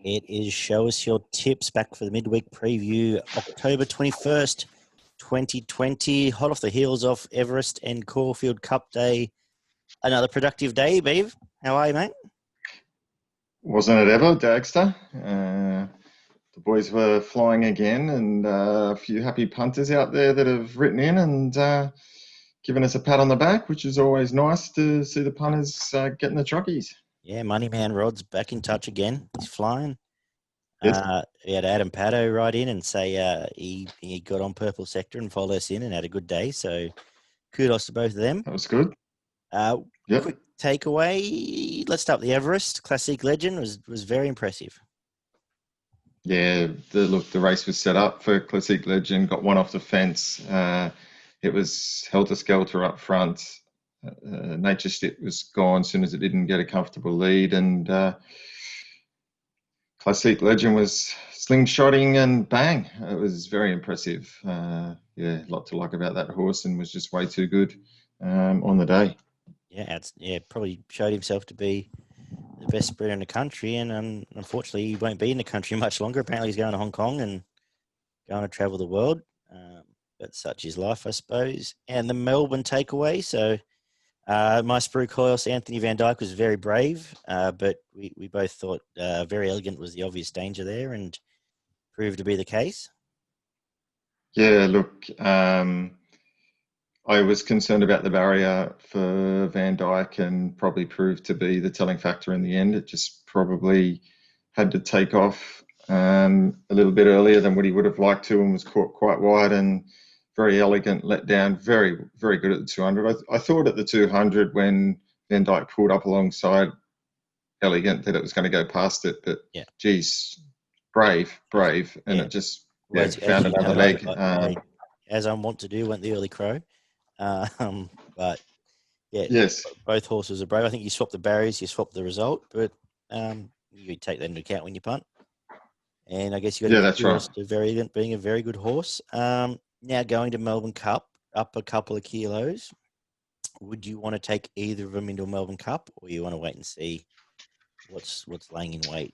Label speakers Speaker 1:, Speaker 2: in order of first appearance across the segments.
Speaker 1: It is Show Us Your Tips, back for the midweek preview, October 21st, 2020, hot off the heels of Everest and Caulfield Cup Day. Another productive day, Beav. How are you, mate?
Speaker 2: Wasn't it ever, Dagster? The boys were flying again, and a few happy punters out there that have written in and given us a pat on the back, which is always nice to see the punters getting the trockies.
Speaker 1: Yeah, Moneyman Rod's back in touch again. He's flying.
Speaker 2: Yes.
Speaker 1: We had Adam Paddo write in and say he got on Purple Sector and followed us in and had a good day. So kudos to both of them.
Speaker 2: That was good. Yep.
Speaker 1: Quick takeaway. Let's start with the Everest. Classic Legend was very impressive.
Speaker 2: Yeah, the race was set up for Classic Legend, got one off the fence. It was helter-skelter up front. Nature Stick was gone as soon as it didn't get a comfortable lead, and Classic Legend was slingshotting and bang. It was very impressive. Yeah, a lot to like about that horse, and was just way too good on the day.
Speaker 1: Yeah, probably showed himself to be the best spreader in the country, and unfortunately he won't be in the country much longer. Apparently he's going to Hong Kong and going to travel the world. But such is life, I suppose. And the Melbourne takeaway. So my Sprue Coils, Anthony Van Dyke, was very brave, but we both thought Very Elegant was the obvious danger there, and proved to be the case.
Speaker 2: Yeah, look, I was concerned about the barrier for Van Dyke, and probably proved to be the telling factor in the end. It just probably had to take off a little bit earlier than what he would have liked to, and was caught quite wide, and Very Elegant let down. Very, very good at the 200. I thought at the 200 when Van Dyke pulled up alongside Elegant that it was going to go past it, but yeah, geez, brave, and it just found another leg.
Speaker 1: As I want to do, went the early crow. But yeah,
Speaker 2: yes,
Speaker 1: both horses are brave. I think you swap the barriers, you swap the result, but you take that into account when you punt. And I guess you got
Speaker 2: that's right.
Speaker 1: To Very Elegant being a very good horse. Now going to Melbourne Cup, up a couple of kilos. Would you want to take either of them into a Melbourne Cup, or you want to wait and see what's laying in wait?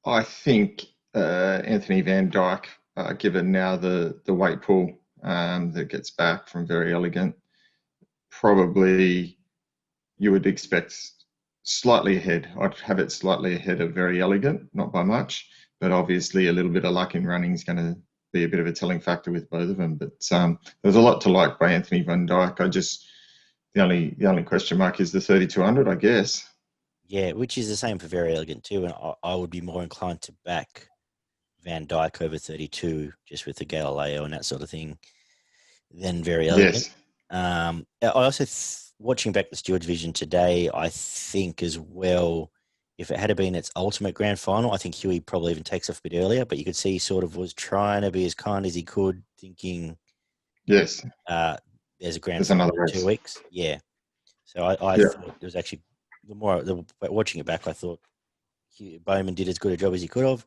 Speaker 2: I think Anthony Van Dyke, given now the weight pool that gets back from Very Elegant, probably you would expect slightly ahead. I'd have it slightly ahead of Very Elegant, not by much, but obviously a little bit of luck in running is going to be a bit of a telling factor with both of them. But there's a lot to like by Anthony Van Dyke. The only question mark is the 3,200, I guess.
Speaker 1: Yeah, which is the same for Very Elegant too, and I would be more inclined to back Van Dyke over 32, just with the Galileo and that sort of thing, than Very Elegant.
Speaker 2: Yes.
Speaker 1: I also, watching back the Stewards Vision today, I think as well, if it had been its ultimate grand final, I think Huey probably even takes off a bit earlier, but you could see he sort of was trying to be as kind as he could, thinking,
Speaker 2: yes,
Speaker 1: there's a grand final in 2 weeks. Yeah. So I thought it was actually, watching it back, I thought Bowman did as good a job as he could have.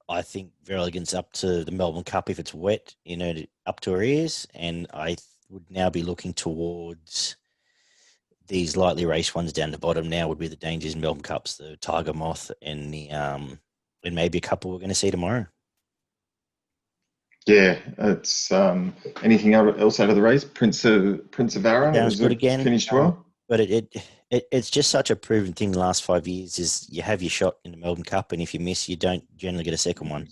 Speaker 1: I think Very Elegant's up to the Melbourne Cup if it's wet, up to her ears, and I would now be looking towards these lightly raced ones down the bottom. Now would be the dangers in Melbourne Cups, the Tiger Moth and the and maybe a couple we're going to see tomorrow.
Speaker 2: Yeah, it's anything else out of the race? Prince of Arran
Speaker 1: was good again.
Speaker 2: Finished well,
Speaker 1: but it's just such a proven thing the last 5 years is you have your shot in the Melbourne Cup, and if you miss, you don't generally get a second one.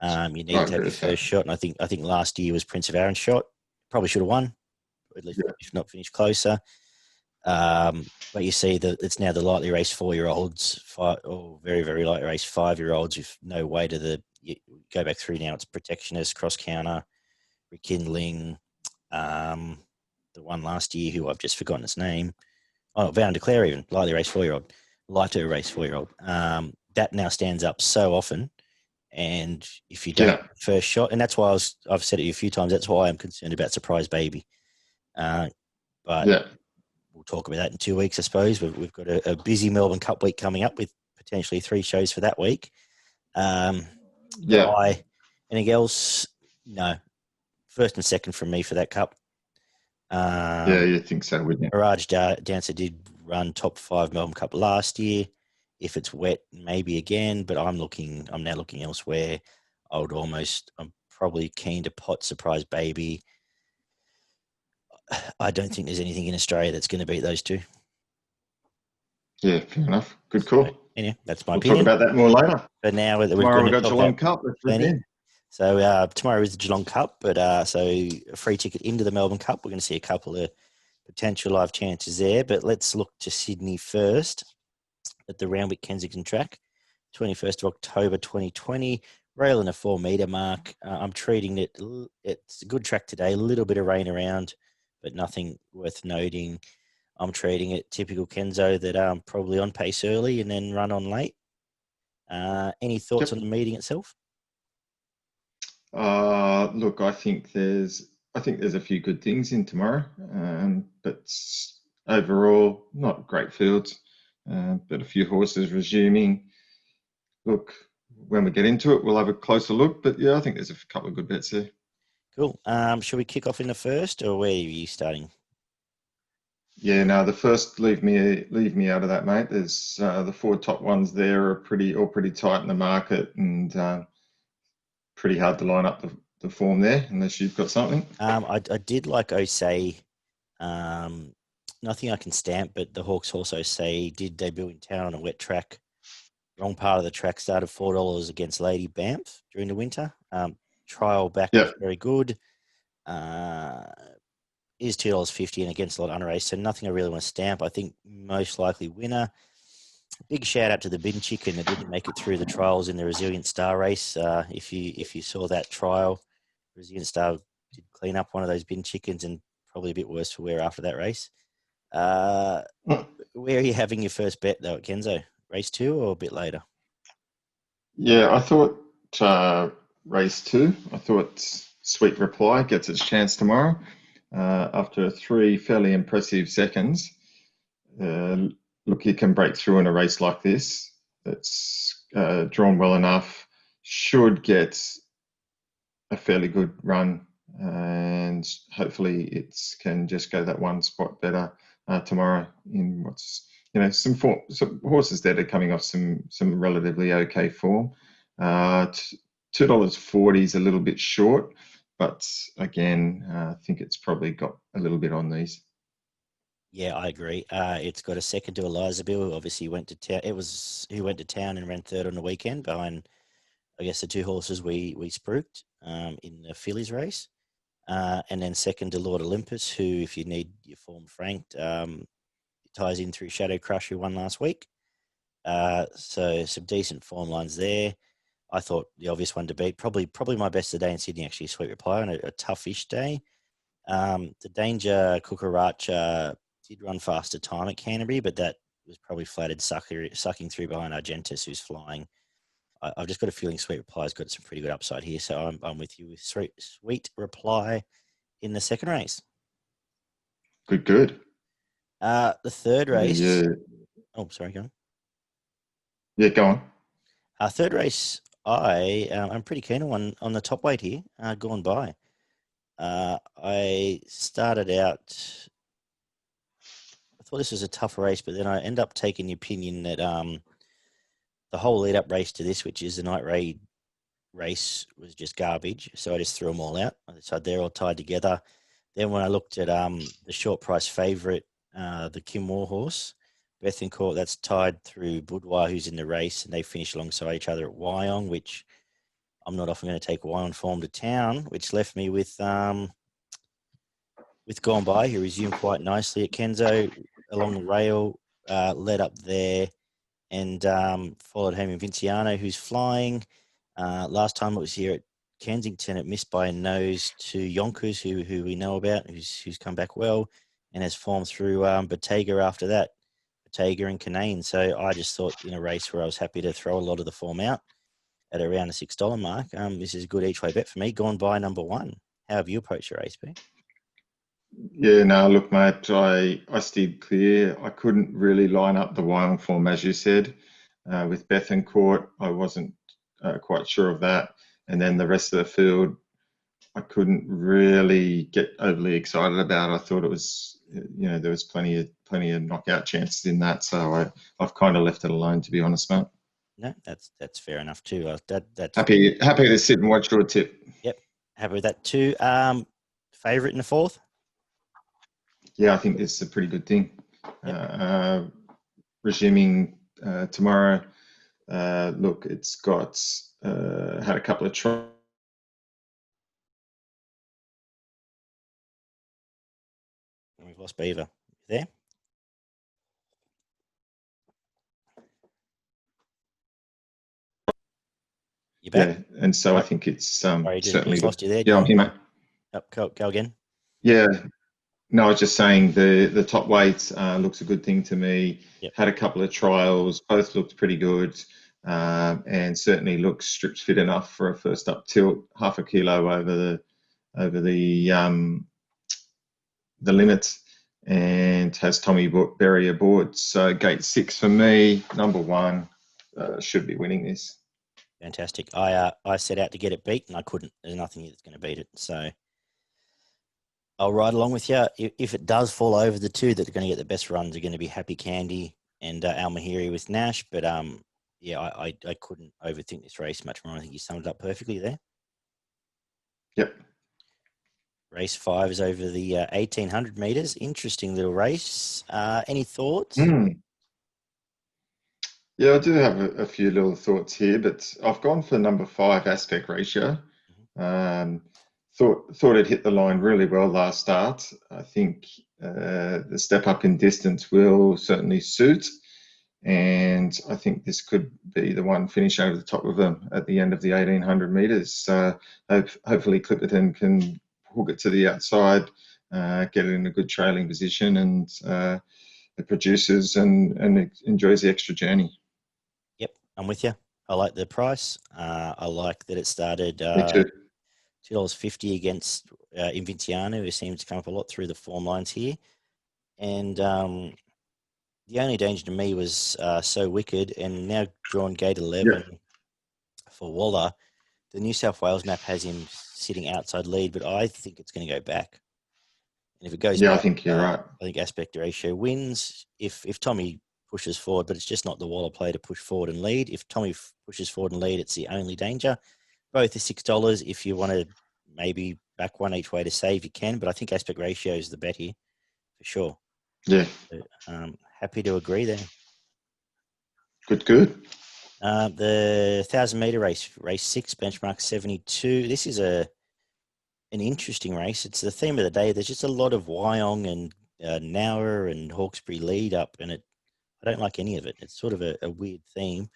Speaker 1: You need to have your first shot, and I think last year was Prince of Arran's shot. Probably should have won, at least if not finished closer. But you see that it's now the lightly raced 4-year-olds, very, very lightly raced 5-year-olds with no way to you go back through now. It's Protectionist, Cross Counter, Rekindling, the one last year who I've just forgotten his name. Oh, Vow and Declare, even lightly raced 4-year-old, lighter raced 4-year-old. That now stands up so often, and if you don't first shot, and that's why I've said it a few times. That's why I'm concerned about Surprise Baby. But we'll talk about that in 2 weeks, I suppose. We've got a busy Melbourne Cup week coming up with potentially 3 shows for that week. Anything else? No. First and second from me for that cup.
Speaker 2: You think so, wouldn't you?
Speaker 1: Mirage Dancer did run top 5 Melbourne Cup last year. If it's wet, maybe again, but I'm now looking elsewhere. I'm probably keen to pot Surprise Baby. I don't think there's anything in Australia that's going to beat those two.
Speaker 2: Yeah, fair enough. Good call.
Speaker 1: So, anyway, that's my
Speaker 2: We'll
Speaker 1: opinion.
Speaker 2: talk about that more later.
Speaker 1: But now we're
Speaker 2: Tomorrow
Speaker 1: going
Speaker 2: we've
Speaker 1: to
Speaker 2: got
Speaker 1: talk
Speaker 2: Geelong
Speaker 1: about
Speaker 2: Cup. Let's
Speaker 1: plenty.
Speaker 2: in.
Speaker 1: So tomorrow is the Geelong Cup, but so a free ticket into the Melbourne Cup. We're going to see a couple of potential live chances there. But let's look to Sydney first at the Randwick Kensington track, 21st of October 2020. Rail in a 4 metre mark. I'm treating it. It's a good track today. A little bit of rain around, but nothing worth noting. I'm treating it typical Kenso that probably on pace early and then run on late. Any thoughts on the meeting itself?
Speaker 2: Look, I think there's a few good things in tomorrow, but overall not great fields, but a few horses resuming. Look, when we get into it, we'll have a closer look. But yeah, I think there's a couple of good bets there.
Speaker 1: Cool. Should we kick off in the first, or where are you starting?
Speaker 2: Yeah, no, the first leave me out of that, mate. There's the 4 top ones there are pretty tight in the market, and pretty hard to line up the form there unless you've got something.
Speaker 1: I did like Osei. Nothing I can stamp, but the Hawks also say did debut in town on a wet track. Wrong part of the track, started $4 against Lady Banff during the winter. Trial back was very good. Is $2.50 and against a lot of unraced, so nothing I really want to stamp. I think most likely winner. Big shout out to the bin chicken that didn't make it through the trials in the Resilient Star race. If you saw that trial, Resilient Star did clean up one of those bin chickens, and probably a bit worse for wear after that race. Where are you having your first bet though at Kenso? Race 2 or a bit later?
Speaker 2: Yeah, I thought race 2. I thought Sweet Reply gets its chance tomorrow after 3 fairly impressive seconds. Look, you can break through in a race like this. That's drawn well enough. Should get a fairly good run, and hopefully it can just go that one spot better tomorrow in what's some horses that are coming off some relatively okay form. $2.40 is a little bit short, but again, I think it's probably got a little bit on these.
Speaker 1: Yeah, I agree. It's got a second to Eliza Bill. Obviously, he went to town. He went to town and ran third on the weekend behind, I guess, the 2 horses we spruiked in the fillies race, and then second to Lord Olympus, who, if you need your form franked, ties in through Shadow Crush, who won last week. So some decent form lines there. I thought the obvious one to beat, probably my best today in Sydney, actually, Sweet Reply on a toughish day. The Danger Kukaracha did run faster time at Canterbury, but that was probably flattered sucking through behind Argentus, who's flying. I've just got a feeling Sweet Reply's got some pretty good upside here, so I'm with you with Sweet Reply in the second race.
Speaker 2: Good.
Speaker 1: The third race.
Speaker 2: Yeah.
Speaker 1: Oh, sorry, go on.
Speaker 2: Yeah, go on.
Speaker 1: Third race, I'm pretty keen on the top weight here, Gone By. I started out, I thought this was a tough race, but then I end up taking the opinion that the whole lead-up race to this, which is the Night Raid race, was just garbage. So I just threw them all out. So they're all tied together. Then when I looked at the short price favourite, the Kim War horse, Bethencourt, that's tied through Boudoir, who's in the race, and they finish alongside each other at Wyong, which I'm not often going to take Wyong form to town, which left me with Gone By, who resumed quite nicely at Kenso along the rail, led up there, and followed home in Vinciano, who's flying. Last time it was here at Kensington, it missed by a nose to Yonkers, who we know about, who's come back well, and has formed through Bottega after that, Bottega and Canaan. So I just thought in a race where I was happy to throw a lot of the form out at around the $6 mark, this is a good each way bet for me. Gone By number 1. How have you approached your race, B?
Speaker 2: Yeah, no, look, mate, I steered clear. I couldn't really line up the Wyong form, as you said. With Bethencourt, I wasn't quite sure of that. And then the rest of the field, I couldn't really get overly excited about. I thought it was there was plenty of knockout chances in that. So I've kind of left it alone, to be honest, mate.
Speaker 1: No, that's fair enough too. That's
Speaker 2: happy to sit and watch your tip.
Speaker 1: Yep, happy with that too. Favourite in the fourth?
Speaker 2: Yeah, I think this is a pretty good thing. Yep. Resuming tomorrow. Look, it's got had a couple of tries.
Speaker 1: We've lost Beaver. There? You back?
Speaker 2: Yeah, and so I think it's
Speaker 1: Sorry,
Speaker 2: certainly
Speaker 1: just lost you there.
Speaker 2: Yeah, I'm here, mate.
Speaker 1: Go again.
Speaker 2: Yeah, no, I was just saying the top weights looks a good thing to me.
Speaker 1: Yep.
Speaker 2: Had a couple of trials, both looked pretty good, and certainly looks stripped fit enough for a first up tilt, half a kilo over the limits, and has Tommy Berry aboard. So gate 6 for me, number 1, should be winning this.
Speaker 1: Fantastic. I set out to get it beat, and I couldn't. There's nothing that's going to beat it. So I'll ride along with you. If it does fall over, the two that are going to get the best runs are going to be Happy Candy and Al Mahiri with Nash. But yeah, I couldn't overthink this race much more. I think you summed it up perfectly there.
Speaker 2: Yep.
Speaker 1: Race 5 is over the 1,800 metres. Interesting little race. Any thoughts?
Speaker 2: Yeah, I do have a few little thoughts here, but I've gone for number 5 aspect ratio. Thought it hit the line really well last start. I think the step up in distance will certainly suit, and I think this could be the one finish over the top of them at the end of the 1,800 metres. Hopefully Clipperton can hook it to the outside, get it in a good trailing position, and it produces and enjoys the extra journey.
Speaker 1: Yep, I'm with you. I like the price. I like that it started
Speaker 2: Me too.
Speaker 1: $2.50 against Invinciano, who seems to come up a lot through the form lines here. And the only danger to me was So Wicked, and now drawn gate 11 for Waller. The New South Wales map has him sitting outside lead, but I think it's going to go back. And if it goes back,
Speaker 2: I think you're right.
Speaker 1: I think aspect ratio wins. If Tommy pushes forward, but it's just not the Waller play to push forward and lead. If Tommy pushes forward and lead, it's the only danger. Both are $6. If you want to maybe back one each way to save, you can. But I think aspect ratio is the bet here for sure.
Speaker 2: Yeah.
Speaker 1: So, happy to agree there.
Speaker 2: Good.
Speaker 1: The 1,000-meter race 6, benchmark 72. This is an interesting race. It's the theme of the day. There's just a lot of Wyong and Nower and Hawkesbury lead up, and I don't like any of it. It's sort of a weird theme.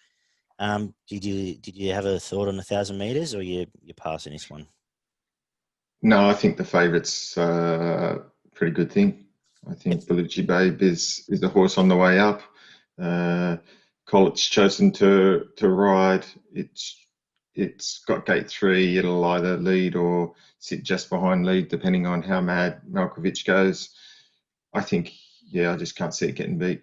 Speaker 1: Did you have a thought on 1,000 meters, or you passing this one?
Speaker 2: No, I think the favourite's pretty good thing. I think BELUCCI Babe is the horse on the way up. Collett's chosen to ride. It's got gate 3. It'll either lead or sit just behind lead, depending on how mad Malkovich goes. I think, I just can't see it getting beat.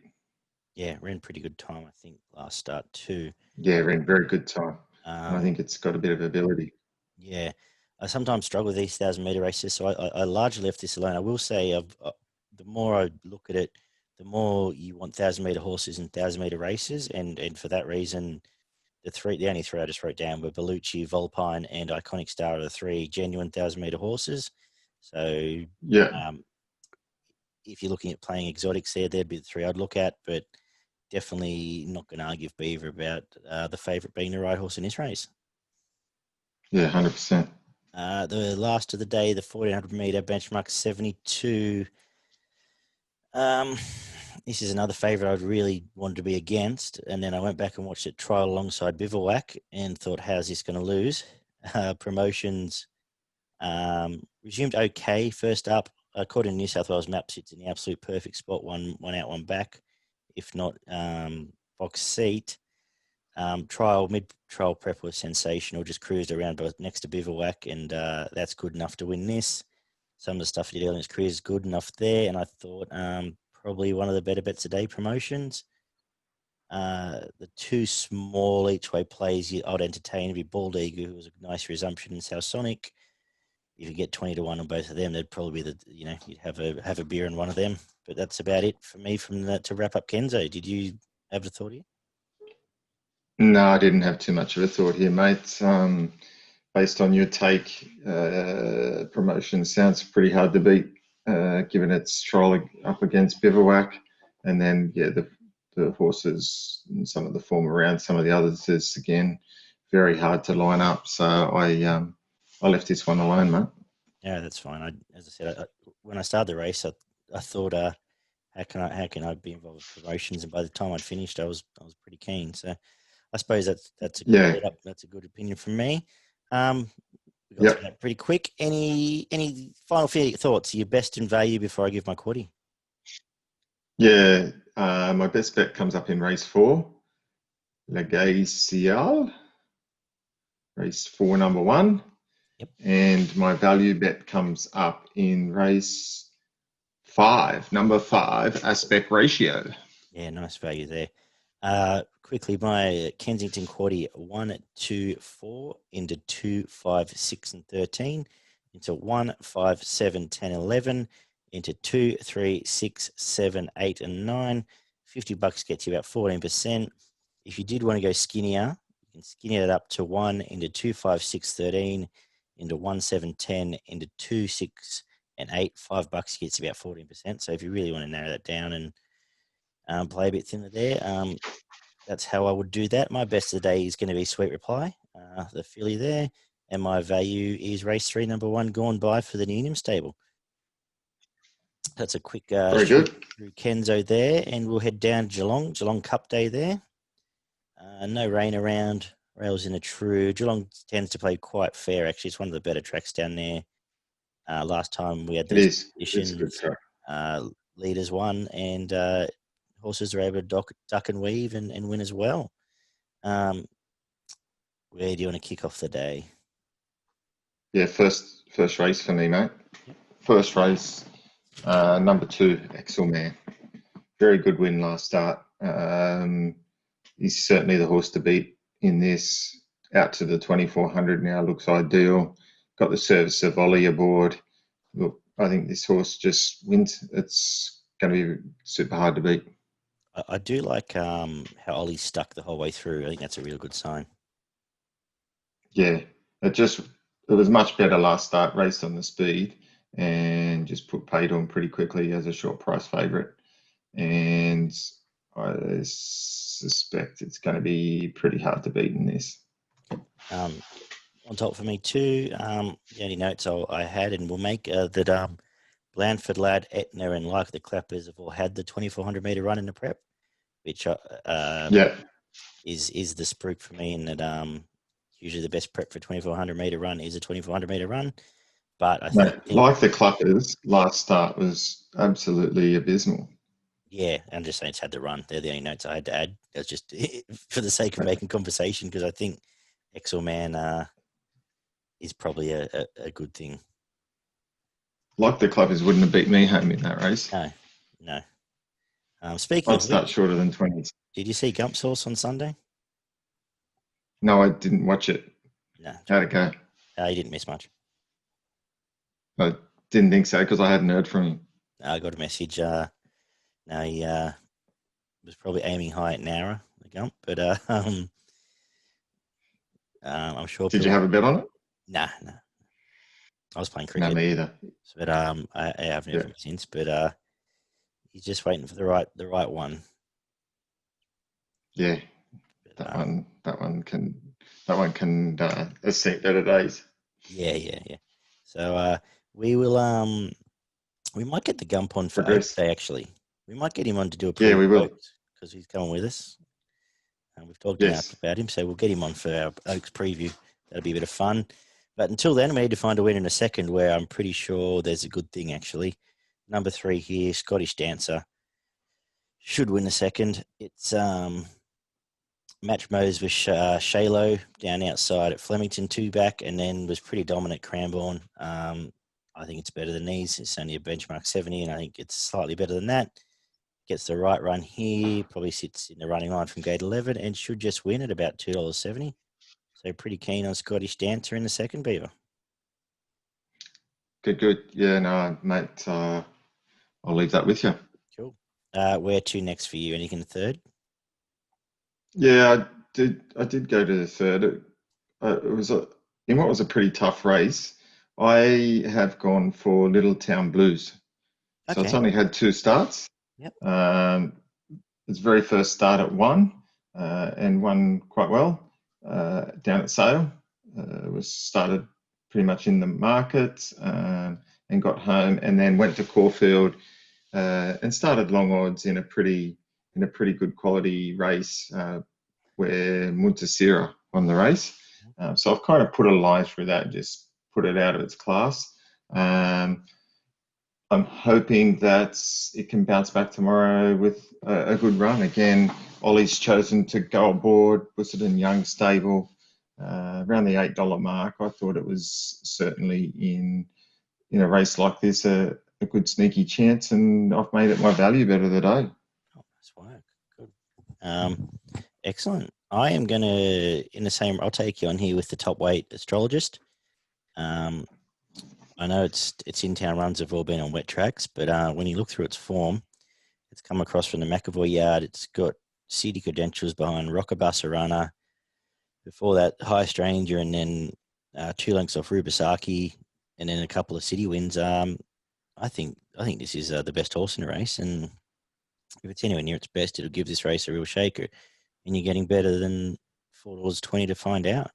Speaker 1: Yeah, ran pretty good time, I think, last start too.
Speaker 2: Yeah, ran very good time. And I think it's got a bit of ability.
Speaker 1: Yeah, I sometimes struggle with these 1,000-meter races, so I largely left this alone. I will say, the more I look at it, the more you want 1,000-meter horses and 1,000-meter races, and for that reason, the only three I just wrote down were BELUCCI, Volpine, and Iconic Star are the 3 genuine 1,000-meter horses. So if you're looking at playing exotics there, there'd be the 3 I'd look at, but definitely not going to argue with Beaver about the favourite being the right horse in this race.
Speaker 2: Yeah, 100%.
Speaker 1: The last of the day, the 1,400-meter benchmark 72. This is another favourite I'd really wanted to be against, and then I went back and watched it trial alongside Bivouac and thought, how's this going to lose? Promotions resumed okay first up. According to New South Wales maps, it's in the absolute perfect spot, one out, one back. If not, box seat. Mid-trial prep was sensational, just cruised around next to Bivouac, and that's good enough to win this. Some of the stuff he did on his career is good enough there, and I thought probably one of the better bets today promotions. The 2 small each way plays I'd entertain would be Bald Eagle, who was a nice resumption in South Sonic. if you get 20-1 on both of them, they'd probably be you'd have a beer in one of them. But that's about it for me from that to wrap up. Kenso, did you have a thought here?
Speaker 2: No, I didn't have too much of a thought here, mate. Based on your take, promotion sounds pretty hard to beat, given its trial up against Bivouac, and then the horses and some of the form around some of the others is again very hard to line up. So I left this one alone, mate.
Speaker 1: Yeah, that's fine. As I said, when I started the race, I thought, how can I be involved with promotions? And by the time I'd finished, I was pretty keen. So I suppose that's a good setup. That's a good opinion from me. We got through that pretty quick. Any final thoughts? Your best and value before I give my quaddy?
Speaker 2: Yeah, my best bet comes up in race 4, Gai Soleil, race 4, number 1.
Speaker 1: Yep.
Speaker 2: And my value bet comes up in race 5, number 5, Aspect Ratio.
Speaker 1: Yeah, nice value there. Quickly, my Kensington quaddy 1, 2, 4 into 2, 5, 6, and 13 into 1, 5, 7, 10, 11 into 2, 3, 6, 7, 8, and 9. $50 gets you about 14%. If you did want to go skinnier, you can skinny it up to 1 into 2, 5, 6, 13 into 1, 7, 10 into 2, 6, and 8. $5 gets you about 14%. So if you really want to narrow that down and play a bit thinner there, that's how I would do that. My best of the day is going to be Sweet Reply, the filly there. And my value is race 3, number 1, Gone By for the Nuimberl stable. That's a quick through Kenso there. And we'll head down to Geelong Cup day there. No rain around. Rails in a true. Geelong tends to play quite fair, actually. It's one of the better tracks down there. Last time we had those conditions, leaders won, and horses are able to duck and weave and win as well. Where do you want to kick off the day?
Speaker 2: Yeah, first race for me, mate. First race, number 2, XILONG. Very good win last start. He's certainly the horse to beat in this. Out to the 2400 now, looks ideal. Got the service of Ollie aboard. Look, I think this horse just wins. It's going to be super hard to beat.
Speaker 1: I do like how Ollie's stuck the whole way through. I think that's a real good sign.
Speaker 2: Yeah, it was much better last start, raced on the speed, and just paid on pretty quickly as a short price favourite. And I suspect it's going to be pretty hard to beat in this.
Speaker 1: On top for me too, the only notes I had and will make that Blandford Lad, Etna, and Like the Clappers have all had the 2400 metre run in the prep, which is the spruik for me, in that usually the best prep for 2400 metre run is a 2400 metre run. But I think
Speaker 2: Like the Clappers, last start was absolutely abysmal.
Speaker 1: Yeah, I'm just saying it's had the run. They're the only notes I had to add. That's just for the sake of making conversation, because I think XILONG is probably a good thing.
Speaker 2: Like the Clappers wouldn't have beat me home in that race.
Speaker 1: No. Speaking
Speaker 2: I'd start shorter than 20s.
Speaker 1: Did you see Gump Sauce on Sunday?
Speaker 2: No, I didn't watch it.
Speaker 1: No.
Speaker 2: How'd it go?
Speaker 1: You didn't miss much.
Speaker 2: I didn't think so, because I hadn't heard from him.
Speaker 1: I got a message. No, he was probably aiming high at Nara, the Gump, but I'm sure.
Speaker 2: Did you have a bet on it?
Speaker 1: No. I was playing cricket.
Speaker 2: No, me either.
Speaker 1: But I haven't heard from him since. But he's just waiting for the right one.
Speaker 2: Yeah, that one can ascend better days.
Speaker 1: Yeah. So we will we might get the Gump on for Oaks Day, actually. We might get him on to do a preview.
Speaker 2: Yeah, we will,
Speaker 1: because he's coming with us. We've talked enough about him, so we'll get him on for our Oaks preview. That'll be a bit of fun. But until then, we need to find a winner in a second, where I'm pretty sure there's a good thing, actually. Number 3 here, Scottish Dancer, should win the second. It's match modes with Shalo down outside at Flemington, 2 back, and then was pretty dominant Cranbourne. I think it's better than these. It's only a benchmark 70, and I think it's slightly better than that. Gets the right run here, probably sits in the running line from gate 11, and should just win at about $2.70. So pretty keen on Scottish Dancer in the second, Beaver.
Speaker 2: Good. Yeah, no, mate, I'll leave that with you.
Speaker 1: Cool. Where to next for you? Anything the third?
Speaker 2: Yeah, I did go to the third. It was in what was a pretty tough race. I have gone for Little Town Blues. So it's
Speaker 1: Okay.
Speaker 2: only had two starts.
Speaker 1: Yep.
Speaker 2: Its very first start at one and won quite well down at Sale. Was started pretty much in the market and got home, and then went to Caulfield and started long odds in a pretty good quality race where Muntasira won the race. So I've kind of put a line through that and just put it out of its class. I'm hoping that it can bounce back tomorrow with a good run. Again, Ollie's chosen to go aboard Busselton Young stable around the $8 mark. I thought it was certainly in a race like this a good sneaky chance, and I've made it my value bet of the day.
Speaker 1: Oh, nice work. Good. Excellent. I am going to, I'll take you on here with the top weight astrologist. I know its in-town runs have all been on wet tracks, but when you look through its form, it's come across from the McAvoy yard. It's got city credentials behind Rockabassa Runner. Before that, High Stranger, and then 2 lengths off Rubisaki, and then a couple of city wins. I think this is the best horse in the race, and if it's anywhere near its best, it'll give this race a real shaker. And you're getting better than $4.20 to find out.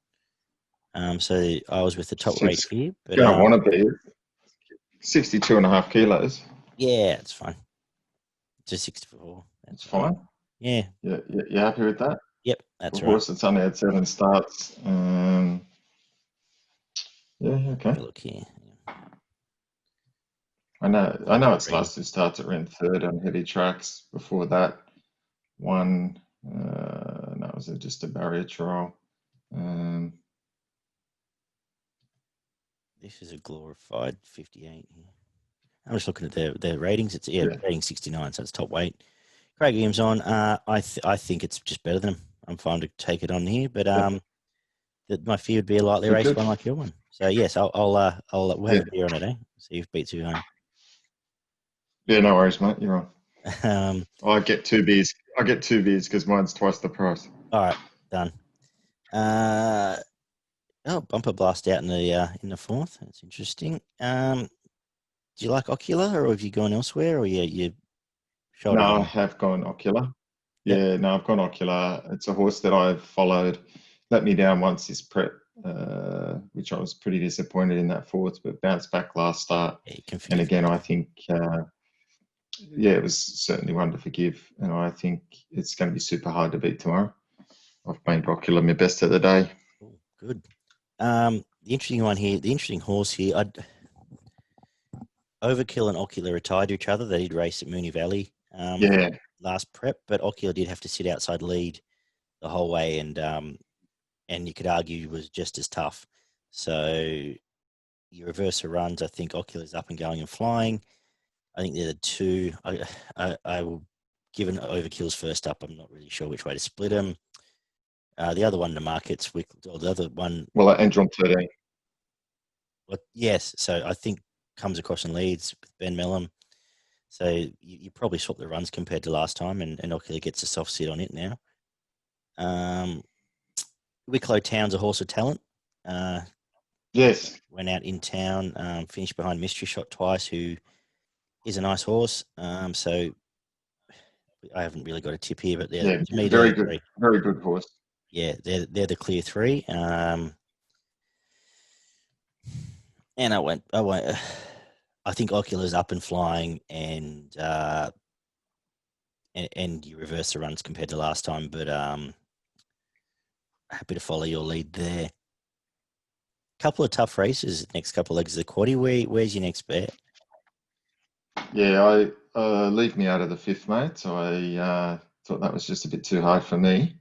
Speaker 1: So I was with the top rate here, but
Speaker 2: you don't want to be 62.5 kilos.
Speaker 1: Yeah, it's fine. It's a 64.
Speaker 2: That's fine.
Speaker 1: Yeah.
Speaker 2: You happy with that?
Speaker 1: Yep, that's
Speaker 2: of
Speaker 1: right.
Speaker 2: course, it's only had 7 starts. Yeah, okay.
Speaker 1: Look here.
Speaker 2: I know its last 2 starts it ran third on heavy tracks. Before that, one, that was just a barrier trial.
Speaker 1: This is a glorified 58 here. I'm just looking at their ratings. It's rating 69, so it's top weight. Craig Williams on. I think it's just better than him. I'm fine to take it on here, but my fear would be a lightly raced one like your one. So yes, we'll have a beer on it, eh? See if beats you home.
Speaker 2: Yeah, no worries, mate. You're on. I get 2 beers. I get 2 beers because mine's twice the price.
Speaker 1: All right, done. Bumper blast out in the fourth. That's interesting. Do you like Ocular, or have you gone elsewhere, or you?
Speaker 2: No, I have gone Ocular.
Speaker 1: Yep.
Speaker 2: Yeah, no, I've gone Ocular. It's a horse that I've followed. Let me down once this prep, which I was pretty disappointed in that fourth, but bounced back last start. And again, I think, it was certainly one to forgive. And I think it's going to be super hard to beat tomorrow. I've made Ocular my best of the day.
Speaker 1: Oh, good. The interesting horse here, Overkill and Ocular are tied to each other. They did race at Moonee Valley last prep, but Ocular did have to sit outside lead the whole way, and you could argue was just as tough. So you reverse the runs. I think Ocular's up and going and flying. I think they're the two. I will, given Overkill's first up, I'm not really sure which way to split them. The other one in the market's the other one.
Speaker 2: Well, and John 13.
Speaker 1: Yes, so I think comes across and leads with Ben Mellum. So you probably swap the runs compared to last time, and Ocular gets a soft sit on it now. Wicklow Town's a horse of talent.
Speaker 2: Yes.
Speaker 1: Went out in town, finished behind Mystery Shot twice, who is a nice horse. So I haven't really got a tip here, but to me,
Speaker 2: very good horse.
Speaker 1: Yeah, they're the clear 3. And I think Ocular's up and flying, and you reverse the runs compared to last time, but happy to follow your lead there. Couple of tough races, next couple of legs of the quaddie. Where's your next bet?
Speaker 2: Yeah, I leave me out of the 5th, mate. So I thought that was just a bit too hard for me.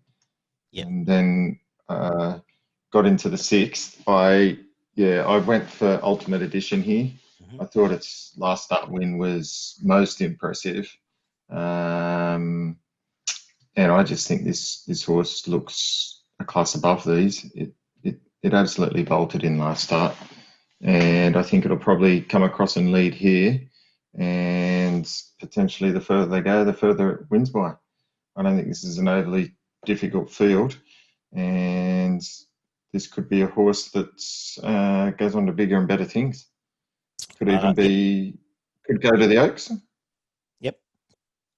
Speaker 1: Yep.
Speaker 2: And then got into the 6th. I went for Ultimate Edition here. Mm-hmm. I thought its last start win was most impressive. And I just think this horse looks a class above these. It absolutely bolted in last start. and I think it'll probably come across and lead here, and potentially the further they go, the further it wins by. I don't think this is an overly difficult field, and this could be a horse that goes on to bigger and better things. Could even be, could go to the Oaks.
Speaker 1: Yep.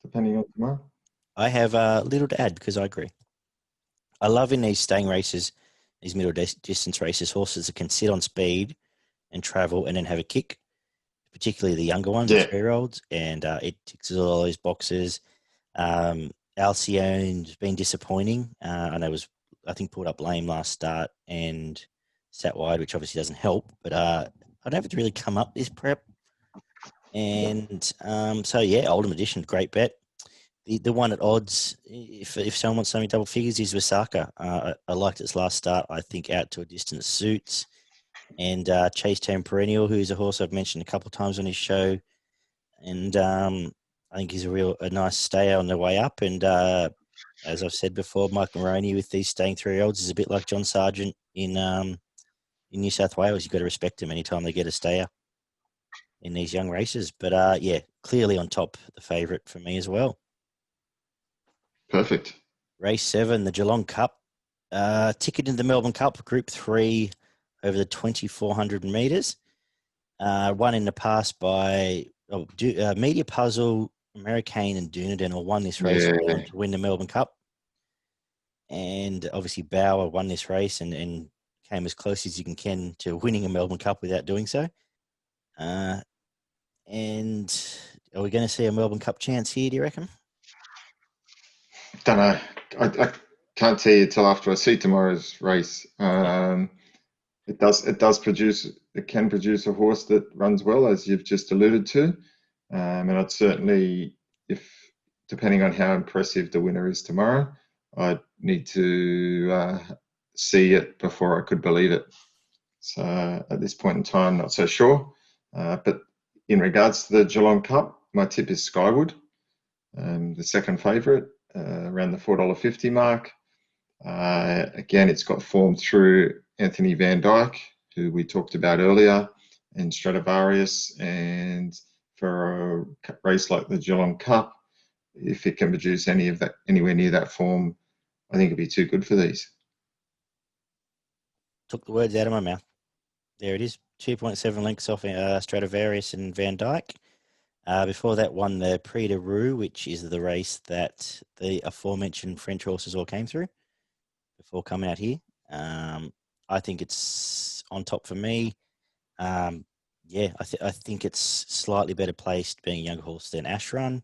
Speaker 2: Depending on tomorrow.
Speaker 1: I have little to add because I agree. I love in these staying races, these middle distance races, horses that can sit on speed and travel and then have a kick, particularly the younger ones, the 3-year-olds, and it ticks all those boxes. Alcyon's been disappointing. I know I think pulled up lame last start and sat wide, which obviously doesn't help, but I don't have to really come up this prep. And so, yeah, Oldham Edition, great bet. The one at odds, if someone wants something double figures, is Wasaka. I liked its last start. I think out to a distance suits. And Chase Town Perennial, who's a horse I've mentioned a couple of times on his show. And I think he's a nice stayer on the way up. And as I've said before, Mike Moroney with these staying 3-year-olds is a bit like John Sargent in New South Wales. You've got to respect him anytime they get a stayer in these young races. But yeah, clearly on top, the favourite for me as well.
Speaker 2: Perfect.
Speaker 1: Race 7, the Geelong Cup. Ticket into the Melbourne Cup, Group 3 over the 2,400 metres. Won in the past by Media Puzzle, Americane and Dunedin all won this race to win the Melbourne Cup. And obviously Bauer won this race and came as close as you can to winning a Melbourne Cup without doing so. And are we going to see a Melbourne Cup chance here, do you reckon?
Speaker 2: Don't know. I can't tell you till after I see tomorrow's race. It can produce a horse that runs well, as you've just alluded to. And I'd certainly, depending on how impressive the winner is tomorrow, I'd need to see it before I could believe it. So at this point in time, not so sure. But in regards to the Geelong Cup, my tip is Skyward, the second favourite, around the $4.50 mark. Again, it's got form through Anthony Van Dyke, who we talked about earlier, and Stradivarius. And for a race like the Geelong Cup, if it can produce anywhere near that form, I think it'd be too good for these.
Speaker 1: Took the words out of my mouth. There it is, 2.7 lengths off Stradivarius and Van Dyke. Before that, won the Prix de Roux, which is the race that the aforementioned French horses all came through before coming out here. I think it's on top for me. Yeah, I think it's slightly better placed being a younger horse than Ashrun.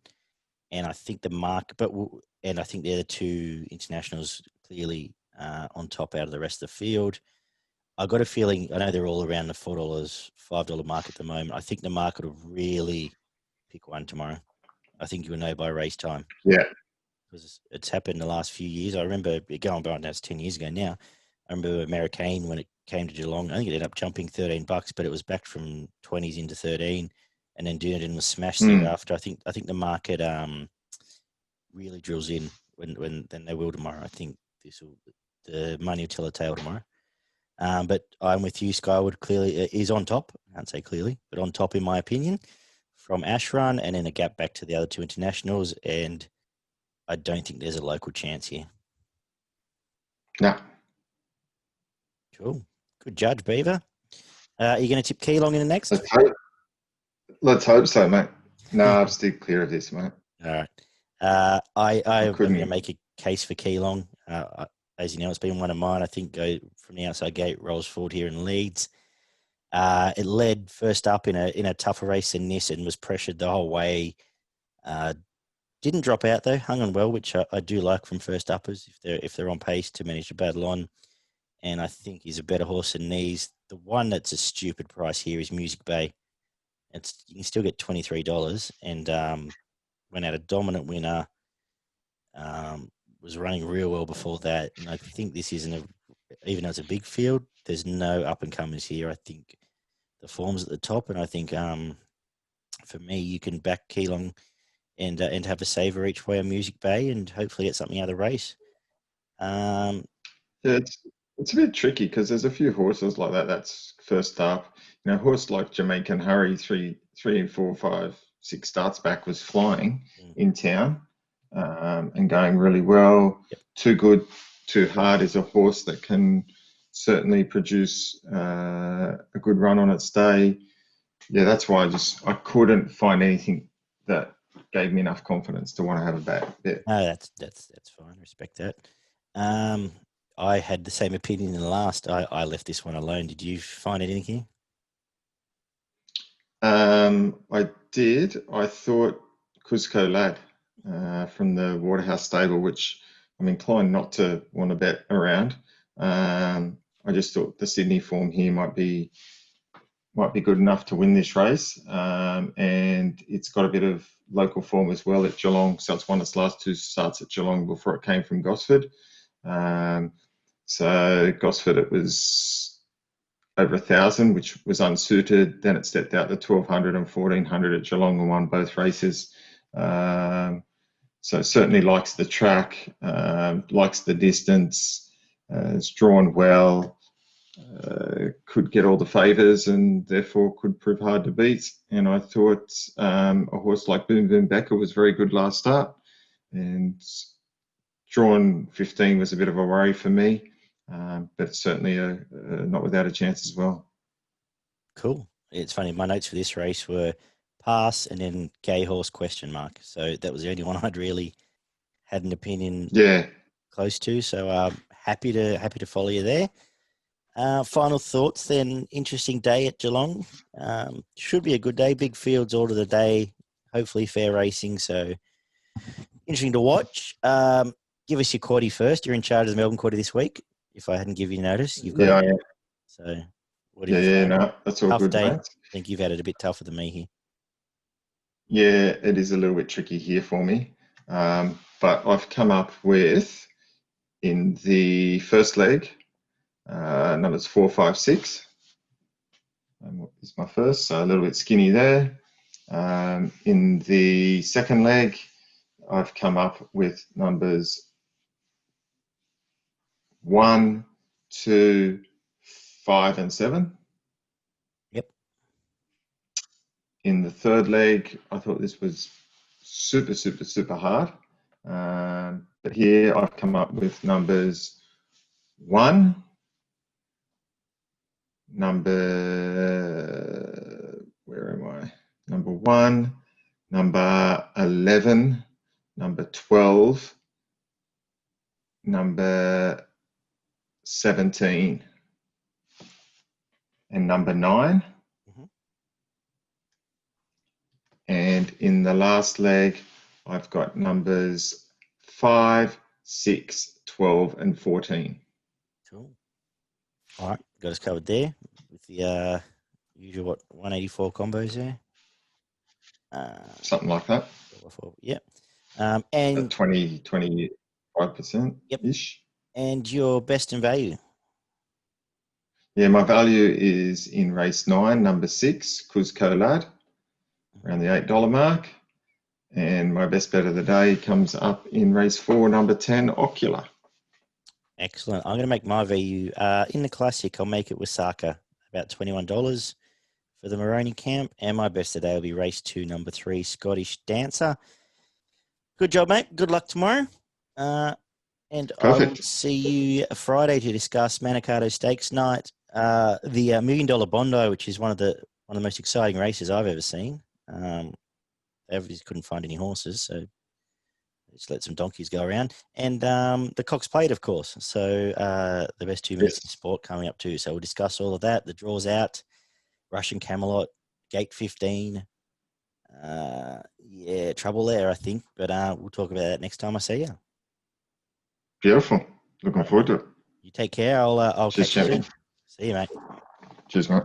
Speaker 1: And I think I think they're the two internationals clearly on top out of the rest of the field. I've got a feeling, I know they're all around the $4, $5 mark at the moment. I think the market will really pick one tomorrow. I think you'll know by race time.
Speaker 2: Yeah.
Speaker 1: Because it's happened the last few years. I remember going by, that's 10 years ago now. I remember Americane when it came to Geelong. I think it ended up jumping $13, but it was back from 20s into 13, and then Dunedin was smashed thereafter. I think the market really drills in when they will tomorrow. I think the money will tell a tale tomorrow. But I'm with you. Skyward clearly is on top. I can't say clearly, but on top in my opinion, from Ashrun, and then a gap back to the other two internationals. And I don't think there's a local chance here.
Speaker 2: No.
Speaker 1: Cool. Good judge, Beaver. Are you going to tip Geelong in the next?
Speaker 2: Let's hope so, mate. No, I'll stay clear of this, mate.
Speaker 1: All right. I'm going to make a case for Geelong. As you know, it's been one of mine. I think go from the outside gate, rolls forward here and leads. It led first up in a tougher race than this and was pressured the whole way. Didn't drop out though, hung on well, which I do like from first uppers if they're on pace to manage to battle on. And I think he's a better horse than these. The one that's a stupid price here is Music Bay. You can still get $23, and went out a dominant winner. Was running real well before that, and I think this isn't even though it's a big field, there's no up and comers here. I think the form's at the top, and I think for me, you can back Geelong and have a saver each way on Music Bay, and hopefully get something out of the race.
Speaker 2: Yeah, It's a bit tricky because there's a few horses like that. That's first up. You know, a horse like Jamaican Hurry, three, four, five, 6 starts back was flying in town and going really well.
Speaker 1: Yep.
Speaker 2: Too Good, Too Hard is a horse that can certainly produce a good run on its day. Yeah, that's why I couldn't find anything that gave me enough confidence to want to have a bet.
Speaker 1: No, that's fine. Respect that. I had the same opinion in the last. I left this one alone. Did you find anything?
Speaker 2: I did. I thought KUZCO Lad from the Waterhouse stable, which I'm inclined not to want to bet around. I just thought the Sydney form here might be good enough to win this race, and it's got a bit of local form as well at Geelong. So it's won its last 2 starts at Geelong before it came from Gosford. So Gosford, it was over 1,000, which was unsuited. Then it stepped out to 1,200 and 1,400 at Geelong and won both races. So it certainly likes the track, likes the distance. It's drawn well. Could get all the favours and therefore could prove hard to beat. And I thought a horse like Boom Boom Becker was very good last start, and drawn 15 was a bit of a worry for me, but certainly not without a chance as well.
Speaker 1: Cool. It's funny. My notes for this race were pass and then gay horse question mark. So that was the only one I'd really had an opinion close to. So happy to follow you there. Final thoughts then. Interesting day at Geelong. Should be a good day. Big fields all of the day. Hopefully fair racing. So interesting to watch. Give us your quaddie first. You're in charge of the Melbourne quaddie this week. If I hadn't given you notice, you've got
Speaker 2: I am.
Speaker 1: So what do you find?
Speaker 2: No, that's all
Speaker 1: Tough
Speaker 2: good,
Speaker 1: day.
Speaker 2: mate.
Speaker 1: I think you've had it a bit tougher than me here.
Speaker 2: Yeah, it is a little bit tricky here for me. But I've come up with, in the first leg, numbers 4, 5, 6. Is my first, so a little bit skinny there. In the second leg, I've come up with numbers 1, 2, 5, and 7.
Speaker 1: Yep.
Speaker 2: In the third leg, I thought this was super, super, super hard. But here I've come up with numbers 1, where am I? Number 1, number 11, number 12, number 17, and number 9. And in the last leg, I've got numbers 5, 6, 12, and 14.
Speaker 1: Cool. All right, got us covered there with the usual 184 combos there.
Speaker 2: Something like that.
Speaker 1: Yep. And
Speaker 2: 25% ish.
Speaker 1: And your best and value?
Speaker 2: Yeah, my value is in race 9, number 6, KUZCO Lad, around the $8 mark. And my best bet of the day comes up in race 4, number 10, Ocular.
Speaker 1: Excellent. I'm going to make my value in the classic. I'll make it with Saka, about $21 for the Moroni camp. And my best today will be race 2, number 3, Scottish Dancer. Good job, mate. Good luck tomorrow. And Perfect. I will see you Friday to discuss Manikato Stakes Night, the $1 Million Bondi, which is one of the most exciting races I've ever seen. They just couldn't find any horses, so just let some donkeys go around. And the Cox Plate, of course. So the best 2 minutes in sport coming up too. So we'll discuss all of that. The draws out, Russian Camelot, Gate 15. Yeah, trouble there, I think. But we'll talk about that next time I see you.
Speaker 2: Beautiful. Looking forward to it.
Speaker 1: You take care. I'll catch you soon. See you, mate.
Speaker 2: Cheers, mate.